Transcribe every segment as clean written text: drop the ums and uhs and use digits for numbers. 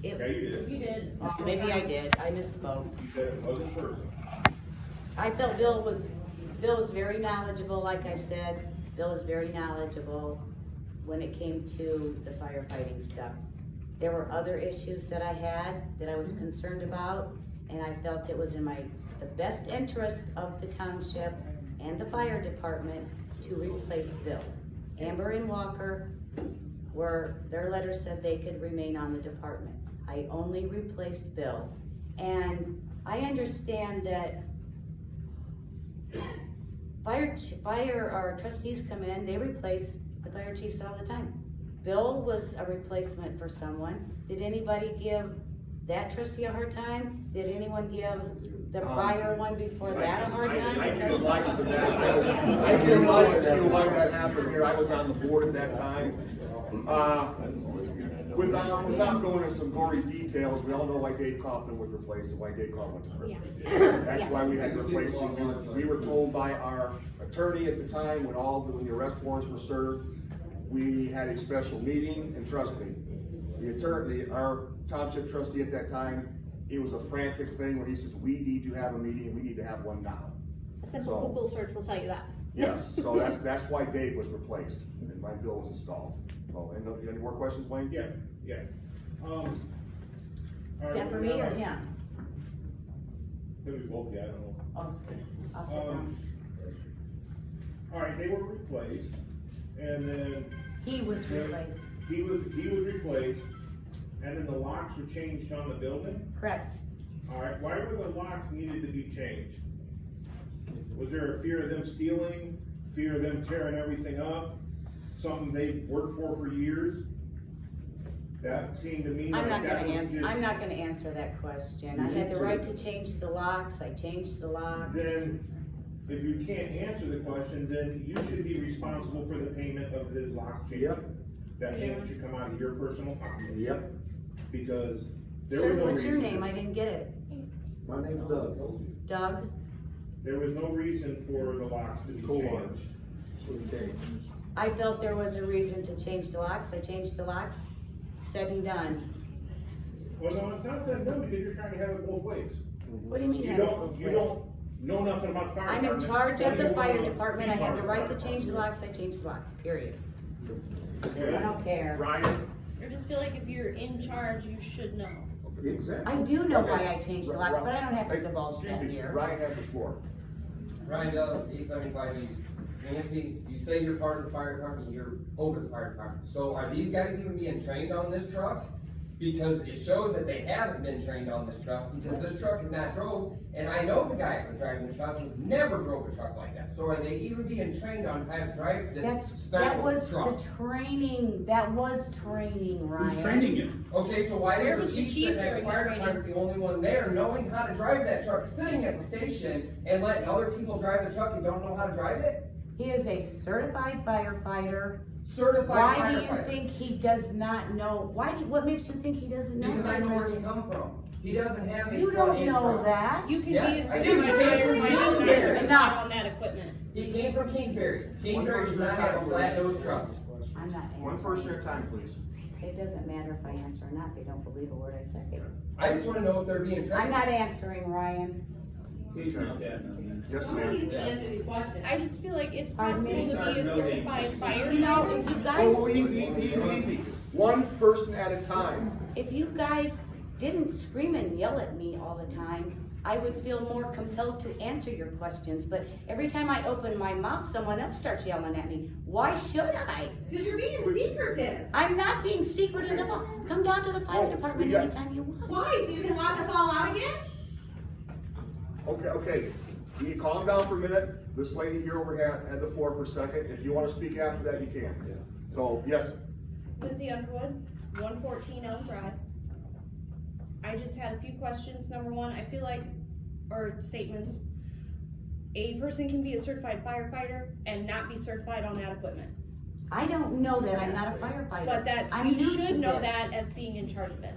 Okay, you did. You did. Maybe I did, I misspoke. You said it wasn't personal. I felt Bill was very knowledgeable, like I said. Bill is very knowledgeable when it came to the firefighting stuff. There were other issues that I had that I was concerned about, and I felt it was in the best interest of the township and the fire department to replace Bill. Amber and Walker their letter said they could remain on the department. I only replaced Bill. And I understand that our trustees come in, they replace the fire chiefs all the time. Bill was a replacement for someone. Did anybody give that trustee a hard time? Did anyone give the prior one before that a hard time? I can enlighten to that. I can enlighten to why that happened here. I was on the board at that time. Without going into some gory details, we all know why Dave Kaufman was replaced and why Dave Kaufman was replaced. That's why we had to replace him. We were told by our attorney at the time, when the arrest warrants were served, we had a special meeting, and trust me, our township trustee at that time, it was a frantic thing where he says, we need to have a meeting, we need to have one now. A simple Google search will tell you that. Yes, so that's why Dave was replaced and my bill was installed. Oh, and any more questions, Wayne? Yeah. Is that for me or him? Maybe both, yeah, I don't know. Okay, I'll sit down. All right, they were replaced, and then He was replaced, he was replaced, and then the locks were changed on the building. correct. All right, why were the locks needed to be changed? Was there a fear of them stealing, fear of them tearing everything up? Something they worked for years? That seemed to me I'm like not that gonna was answer, just. I'm not gonna answer that question. I had the right to change the locks, I changed the locks. Then, if you can't answer the question, then you should be responsible for the payment of the lock change. Yep. That payment should come out of your personal pocket. Yep. Because there Sir, was no what's your reason. name? I didn't get it. My name's Doug. Doug? There was no reason for the locks to be changed. Okay. I felt there was a reason to change the locks, I changed the locks, said and done. Well, no, it's not said no, because you're trying to have it both ways. What do you mean? You have it don't, both you ways? don't know nothing about fire I'm in department. charge All of you the fire wanna department, I be have part the of right fire to change the department. locks, I changed the locks, period. I Okay? don't care. Ryan? I just feel like if you're in charge, you should know. Exactly. I do know Okay. why I changed the locks, but I don't have to Hey, divulge excuse that me, here. Ryan has the floor. Ryan Dell, 875 East. Nancy, you say you're part of the fire department, you're over the fire department. So are these guys even being trained on this truck? Because it shows that they haven't been trained on this truck, because this truck is not drove, and I know the guy who's driving the truck, he's never drove a truck like that. So are they even being trained on how to drive this That special was truck? the training, that was training, Ryan. Who's training him? Okay, so why Where is was the the chief chief sitting at during the fire the training? department the only one there knowing how to drive that truck, sitting at the station, and letting other people drive the truck and don't know how to drive it? He is a certified firefighter. Certified Why do you firefighter. think he does not know, what makes you think he doesn't know? Because I how to know where he drive? come from. He doesn't have a You front don't end know truck. that. You can Yes, be I a do. supervisor by not Enough. certified on that equipment. He came from Kingsbury. Kingsbury does not have a flat nose truck. I'm not One person at answering. a time, please. It doesn't matter if I answer or not, they don't believe a word I say. I just wanna know if they're being trained. I'm not answering, Ryan. Please not that. Yes, Somebody ma'am. needs to answer these questions. I just feel like it's Pardon possible me? to be a certified firefighter. You know, if you guys, Oh, easy. One person at a time. if you guys didn't scream and yell at me all the time, I would feel more compelled to answer your questions, but every time I open my mouth, someone else starts yelling at me. Why should I? Because you're being secretive. I'm not being secretive at all. Come down to the fire Oh, department we got- anytime you want. Why? So you can lock us all out again? Okay. Can you calm down for a minute? This lady here over had the floor for a second. If you want to speak after that, you can. So, yes. Lindsay Underwood, 114 Elm Drive. I just had a few questions. Number one, I feel like, or statements, a person can be a certified firefighter and not be certified on that equipment. I don't know that, I'm not a firefighter. But that, I'm you new to should know this. that as being in charge of it.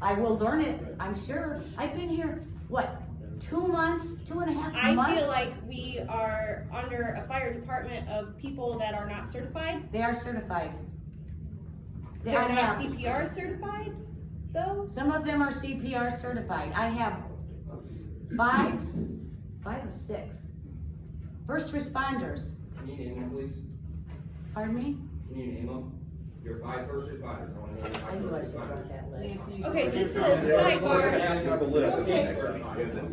I will learn it, I'm sure. I've been here, what, 2 months, 2.5 I months? feel like we are under a fire department of people that are not certified. They are certified. They're not CPR certified, though? Some of them are CPR certified. I have five or six first responders. Can you name them, please? Pardon me? Can you name them? Your 5 first responders, I wanna know your I 5 knew I first should have responders. that list. Okay, just a We're gonna sidebar. have a list.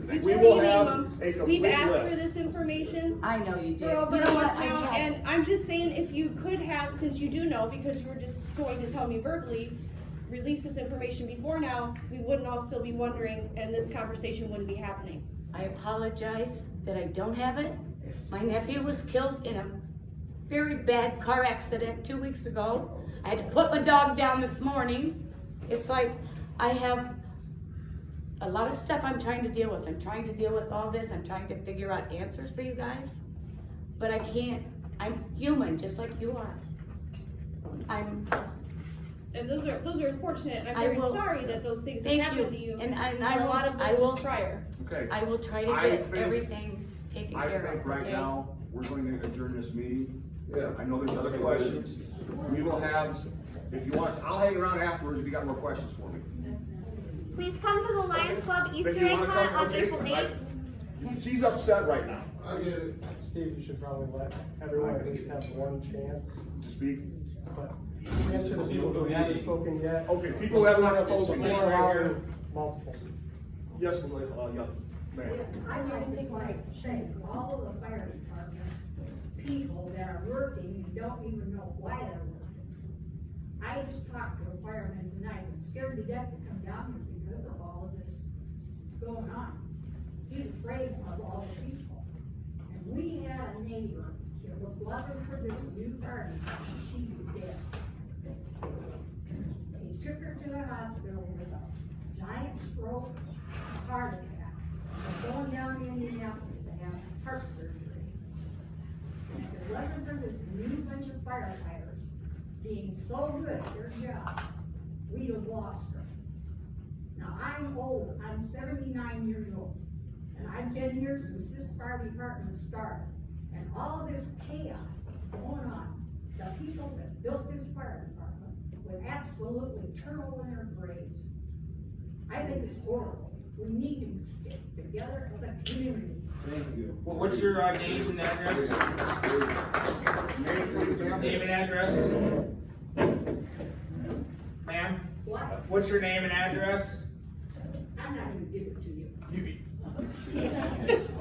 Before We you will name have them, a complete we've asked for list. this information I know you did. for over You a know what? month I now, had- and I'm just saying, if you could have, since you do know, because you were just going to tell me verbally, release this information before now, we wouldn't all still be wondering, and this conversation wouldn't be happening. I apologize that I don't have it. My nephew was killed in a very bad car accident 2 weeks ago. I had to put my dog down this morning. It's like, I have a lot of stuff I'm trying to deal with. I'm trying to deal with all this. I'm trying to figure out answers for you guys. But I can't, I'm human, just like you are. And those are unfortunate, and I'm I very will- sorry that those things have Thank happened to you. you. And And a lot of I this will, was prior. Okay, I will try to I get think- everything taken I care of, think right okay? now, we're going to adjourn this meeting. Yeah. I know there's other questions. We will have, if you want, I'll hang around afterwards if you got more questions for me. Please come to the Lions Club Then Easter you egg wanna hunt come? on Okay, April 8th. She's upset right now I get it. Steve, you should probably let everyone at least have one chance, to speak. but answer the people who haven't spoken yet. Okay, people who have not spoken Before yet. allowing multiple. Yes, young man. I don't like say, all of the fire department people that are working, you don't even know why they're working. I just talked to a fireman tonight, and scared to death to come down here because of all of this going on. He's afraid of all the people. And we had a neighbor, if it wasn't for this new fire department, she'd be dead. They took her to the hospital with a giant stroke, a heart attack. They're going down to Indianapolis to have heart surgery. And if it wasn't for this new bunch of firefighters being so good at their job, we'd have lost her. Now, I'm old, I'm 79 years old, and I've been here since this fire department started. And all of this chaos that's going on, the people that built this fire department would absolutely turn over in their graves. I think it's horrible. We need to get together as a community. Thank you. What's your name and address? Name, please, ma'am. Name and address? Ma'am, What? what's your name and address? I'm not gonna give it to you.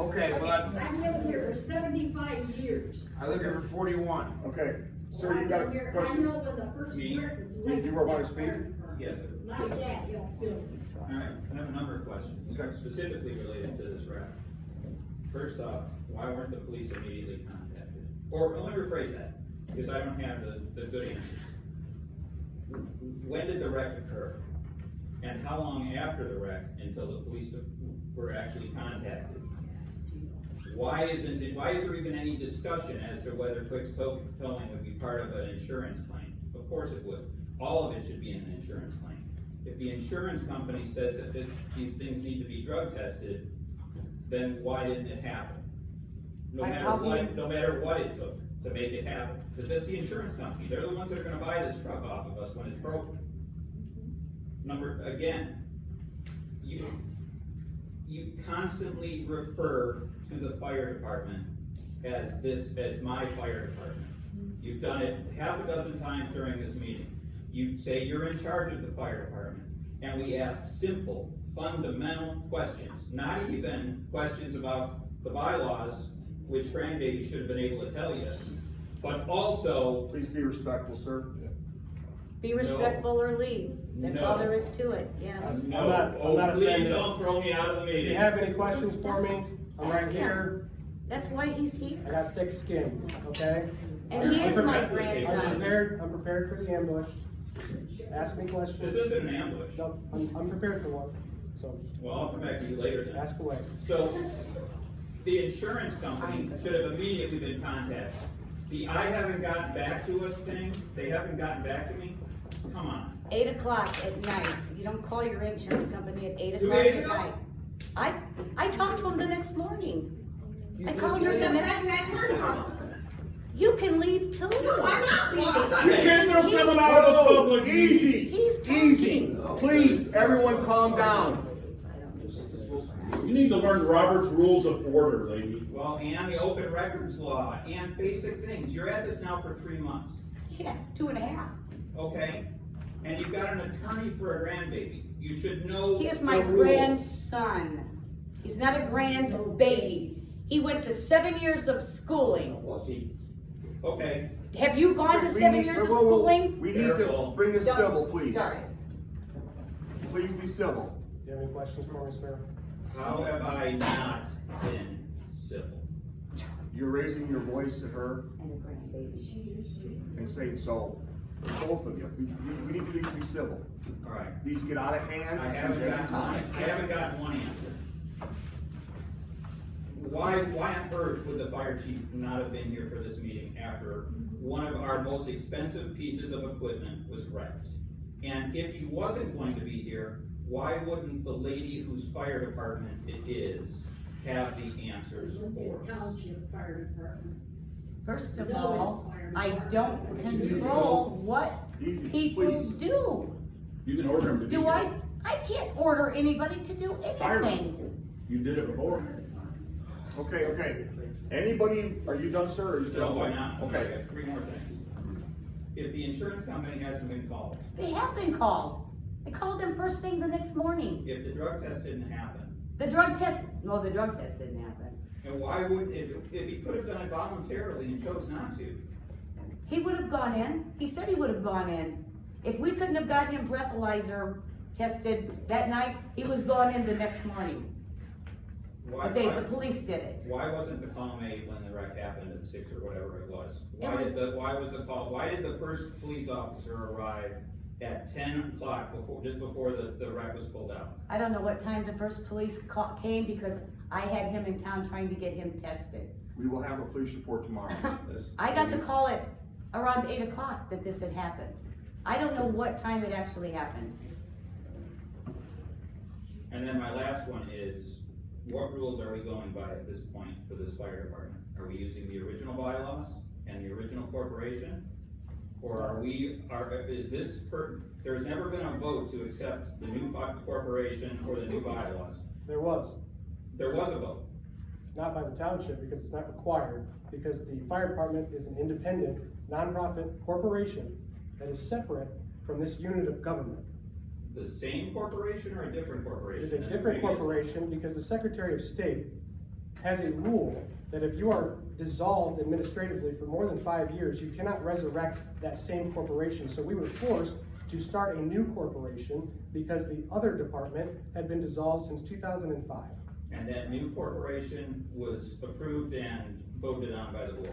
Okay, well that's, I've lived here for 75 years. I live here for 41. Okay, sir, you got I a know question? when the first Me? brick was You laid. were about to speak? Yes, sir. My dad, you know, built it. All right, I have a number of questions, Okay. specifically related to this wreck. First off, why weren't the police immediately contacted? Or let me rephrase that, because I don't have the good answers. When did the wreck occur? And how long after the wreck until the police were actually contacted? Why is there even any discussion as to whether quick towing would be part of an insurance claim? Of course it would. All of it should be in an insurance claim. If the insurance company says that these things need to be drug tested, then why didn't it happen? No matter what it took to make it happen, because that's the insurance company, they're the ones that are gonna buy this truck off of us when it's broken. You constantly refer to the fire department as my fire department. You've done it half a dozen times during this meeting. You say you're in charge of the fire department, and we ask simple, fundamental questions, not even questions about the bylaws, which grandbaby should have been able to tell you, but also, Please be respectful, sir. Be respectful or leave. That's all No. there is to it, yes. no, I'm not please offended. don't throw me out of the If you meeting. have any questions for me, I'm right Ask him. here. That's why he's I here. got thick skin, okay? And he is my I'm grandson. prepared for the ambush. Ask me This questions. isn't an ambush. No, I'm prepared for one, so Well, I'll come back to you later then. ask away. So, the insurance company should have immediately been contacted. The I haven't gotten back to us thing, they haven't gotten back to me? Come on. 8 o'clock at night. You don't call your insurance company at 8 2 o'clock days at ago? night. I talked to him the next morning. I called You her the just next. said that word. You can leave too. No, I'm not leaving. You can't throw someone out of the public. Easy, He's easy, please, everyone calm down. You need to learn Robert's Rules of Order, lady. Well, and the open records law, and basic things. You're at this now for 3 months, Yeah, 2.5. okay? And you've got an attorney for a grandbaby. You should know He is the my rules. grandson. He's not a grandbaby. He went to 7 years of schooling. Well, see, okay, Have you gone to We 7 need- years of whoa, whoa, schooling? We need to bring this civil, please. Sorry. Please be civil. Do you have any questions for me, sir? how have I not been civil? You're raising your voice at her And a grandbaby. and saying so. Both of you. We need to be civil. All right, These get out of hand. I This is haven't every gotten time. one answer. Why on earth would the fire chief not have been here for this meeting after one of our most expensive pieces of equipment was wrecked? And if he wasn't going to be here, why wouldn't the lady whose fire department it is have the answers for us? Township Fire Department. First of all, I don't control what Easy, people please. do. You can order him to be Do here. I can't order anybody to do anything. You did it before. Okay. Anybody, are you done, sir, or are you still? No, why not? Okay. I got 3 more things. If the insurance company hasn't been called, They have been called. I called them first thing the next morning. if the drug test didn't happen, The drug test didn't happen. and why would, if he could have done it voluntarily and chose not to, He would have gone in. He said he would have gone in. If we couldn't have got him breathalyzer tested that night, he was gone in the next morning. why, The police did it. why wasn't the call made when the wreck happened at 6 or whatever it was? It Why was- did the first police officer arrive at 10 o'clock just before the wreck was pulled out? I don't know what time the first police came because I had him in town trying to get him tested. We will have a police report tomorrow. I got the call at around 8 o'clock that this had happened. I don't know what time it actually happened. And then my last one is, what rules are we going by at this point for this fire department? Are we using the original bylaws and the original corporation? Or there's never been a vote to accept the new corporation or the new bylaws? There was, There was a vote. not by the township because it's not required, because the fire department is an independent, nonprofit corporation that is separate from this unit of government. The same corporation or a different corporation? It is a than the different previous? corporation because the Secretary of State has a rule that if you are dissolved administratively for more than 5 years, you cannot resurrect that same corporation. So we were forced to start a new corporation because the other department had been dissolved since 2005. And that new corporation was approved and voted on by the board?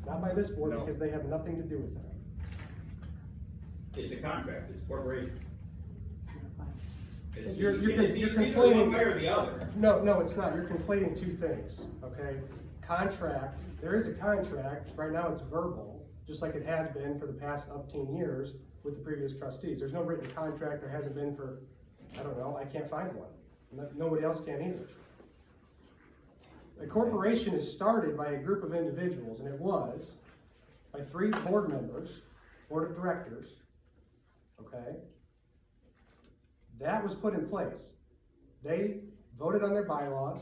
Not by this board No. because they have nothing to do with that. It's a contract, it's a corporation. It's You're either conflating- one way or the other. No, it's not. You're conflating two things, okay? Contract, there is a contract, right now it's verbal, just like it has been for the past upteen years with the previous trustees. There's no written contract, there hasn't been for, I don't know, I can't find one. Nobody else can either. A corporation is started by a group of individuals, and it was by 3 board members, board of directors, okay? That was put in place. They voted on their bylaws.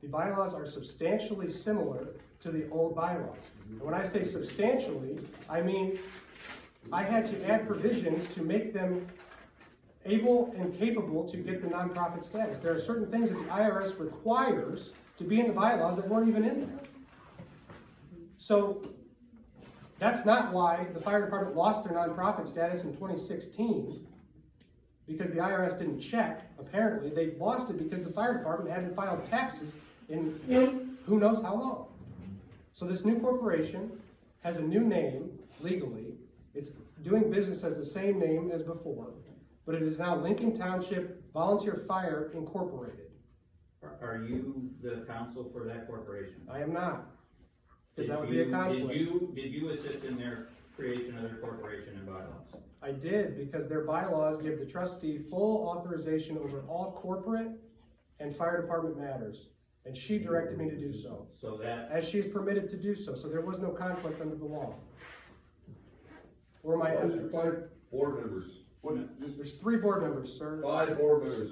The bylaws are substantially similar to the old bylaws. And when I say substantially, I mean I had to add provisions to make them able and capable to get the nonprofit status. There are certain things that the IRS requires to be in the bylaws that weren't even in there. So that's not why the fire department lost their nonprofit status in 2016. Because the IRS didn't check, apparently. They lost it because the fire department hasn't filed taxes in who knows how long. So this new corporation has a new name legally. It's doing business as the same name as before, but it is now Lincoln Township Volunteer Fire Incorporated. Are you the counsel for that corporation? I am not, because Did that would be a you- conflict. Did you assist in their creation of their corporation and bylaws? I did, because their bylaws give the trustee full authorization over all corporate and fire department matters. And she directed me to do so, So that, as she is permitted to do so, so there was no conflict under the law. Or my ethics. Five board members, There's 3 board members, sir. 5 board members.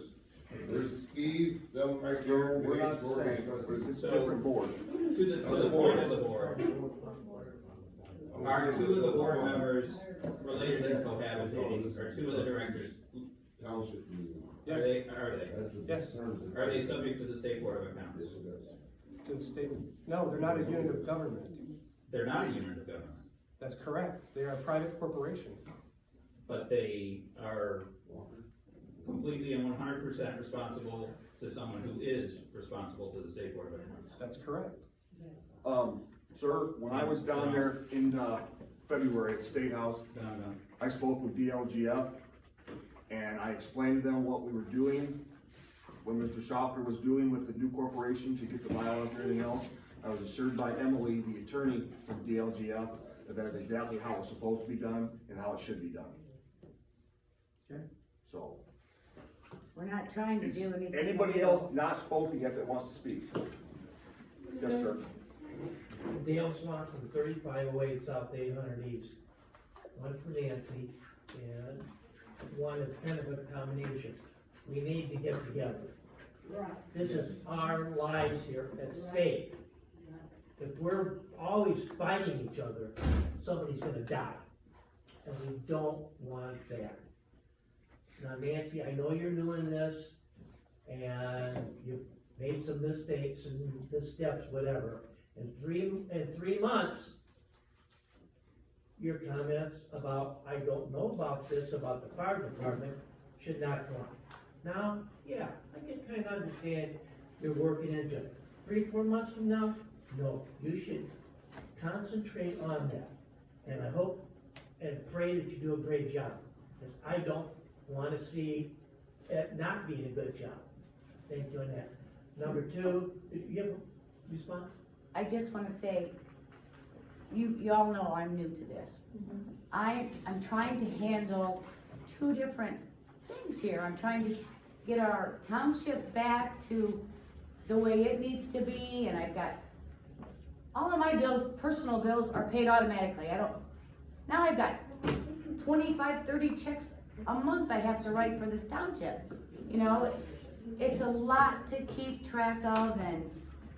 There's Steve, them right there. We're not the Gage, same, Gordon, but it's a So- different board. to the point of the board, are 2 of the board members related to cohabitating, or 2 of the directors? Township meeting. Are Yes. they, are they? That's the Yes. terms. Are they subject to the State Board of Accounts? Yes, it is. To the statement. No, they're not a unit of government. They're not a unit of government, That's correct. They are a private corporation. but they are completely and 100% responsible to someone who is responsible to the State Board of Accounts. That's correct. Sir, when I was down there in, February at State House, No, no. I spoke with DLGF, and I explained to them what we were doing, what Mr. Schoffer was doing with the new corporation to get the bylaws and everything else. I was assured by Emily, the attorney from DLGF, that that is exactly how it's supposed to be done and how it should be done. Okay. So, We're not trying to is do anything. anybody else not spoken yet that wants to speak? Yes, sir. Dale Swanson, 3508 South 800 East. One for Nancy, and one is kind of a combination. We need to get together. Right. This is our lives here at stake. If we're always fighting each other, somebody's gonna die. And we don't want that. Now Nancy, I know you're doing this, and you've made some mistakes and missteps, whatever. In three months, your comments about, I don't know about this, about the fire department, should not come on. Now, yeah, I can kind of understand you're working into it. 3-4 months from now, no, you should concentrate on that. And I hope and pray that you do a great job, because I don't want to see it not being a good job. Thank you on that. Number 2, you have a response? I just wanna say, you all know I'm new to this. I'm trying to handle 2 different things here. I'm trying to get our township back to the way it needs to be, and I've got, all of my bills, personal bills are paid automatically. Now I've got 25, 30 checks a month I have to write for this township. You know, it's a lot to keep track of, and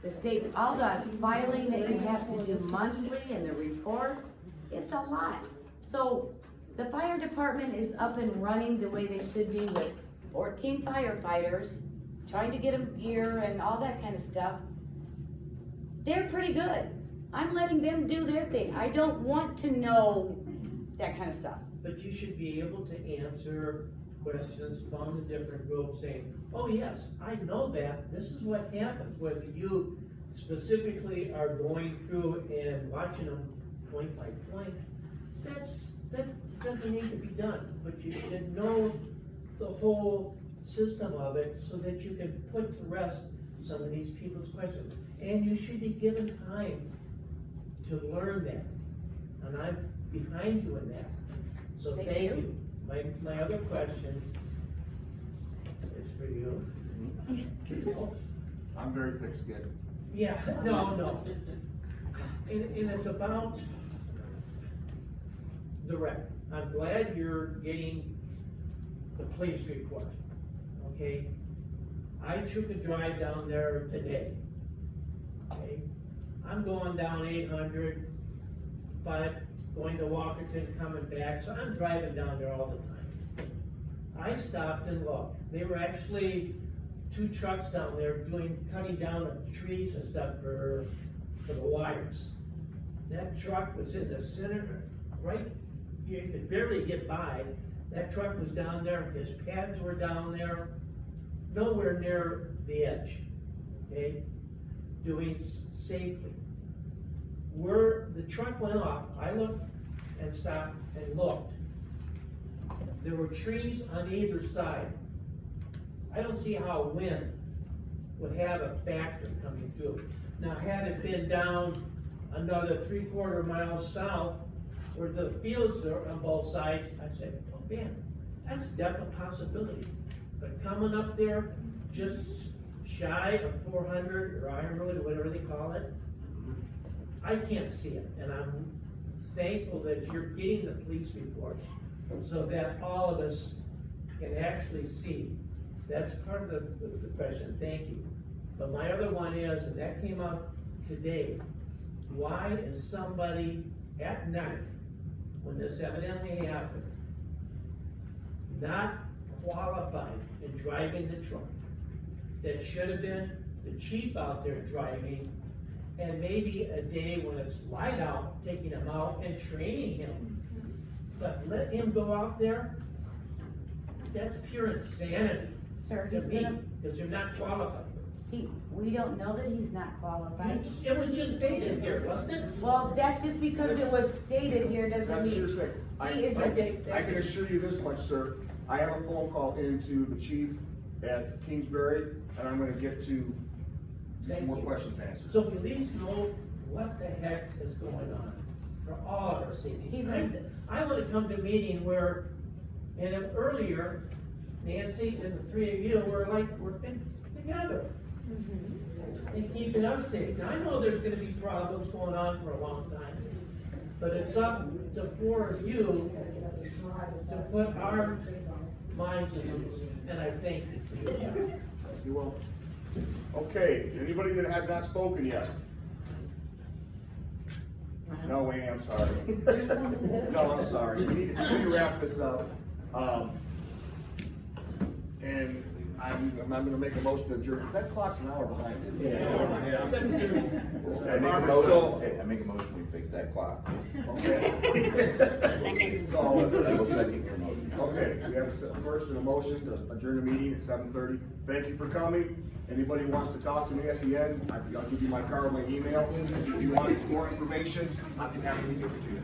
the state, all the filing that you have to do monthly and the reports, it's a lot. So the fire department is up and running the way they should be with 14 firefighters, trying to get them gear and all that kind of stuff. They're pretty good. I'm letting them do their thing. I don't want to know that kind of stuff. But you should be able to answer questions from the different groups saying, oh yes, I know that, this is what happens, whether you specifically are going through and watching them point by point, that doesn't need to be done, but you should know the whole system of it so that you can put to rest some of these people's questions. And you should be given time to learn that, and I'm behind you in that. So Thank thank you. you. My other question is for you. I'm very thick-skinned. Yeah, no. And it's about the wreck. I'm glad you're getting the police report, okay? I took a drive down there today, okay? I'm going down 800, but going to Walkerton, coming back, so I'm driving down there all the time. I stopped and looked. They were actually 2 trucks down there cutting down the trees and stuff for the wires. That truck was in the center, right, you could barely get by. That truck was down there, his pads were down there, nowhere near the edge, okay? Doing safely. Where the truck went off, I looked and stopped and looked. There were trees on either side. I don't see how wind would have a factor coming through. Now, had it been down another 3/4 miles south, where the fields are on both sides, I'd say, oh man, that's a definite possibility. But coming up there, just shy of 400 or Iron Road or whatever they call it. I can't see it, and I'm thankful that you're getting the police reports so that all of us can actually see. That's part of the question, thank you. But my other one is, and that came up today, why is somebody at night, when this evidently happened, not qualified in driving the truck? That should have been the chief out there driving, and maybe a day when it's light out, taking him out and training him. But let him go out there, that's pure insanity. Sir, To he's me, gonna, because you're not qualified. we don't know that he's not qualified. It was just stated here, wasn't it? Well, that's just because it was stated here doesn't That's your mean, say. he isn't. I can assure you this much, sir. I have a phone call into the chief at Kingsbury, and I'm gonna get to some more questions answered. So at least know what the heck is going on for all of our safety. I wanna come to a meeting where, and if earlier, Nancy and the three of you were like working together. And keeping us safe. Now, I know there's gonna be problems going on for a long time, but it's up to four of you to put our minds at ease, and I thank you for your time. You will. Okay, anybody that has not spoken yet? No, Wayne, I'm sorry. No, I'm sorry. We need to wrap this up. And I'm gonna make a motion to adjourn. That clock's an hour behind. I make a motion, we fix that clock. Okay. So, I will second your motion. okay, we have a first and a motion to adjourn the meeting at 7:30. Thank you for coming. Anybody who wants to talk to me at the end, I'll give you my card, my email. If you want more information, I'll be happy to give it to you.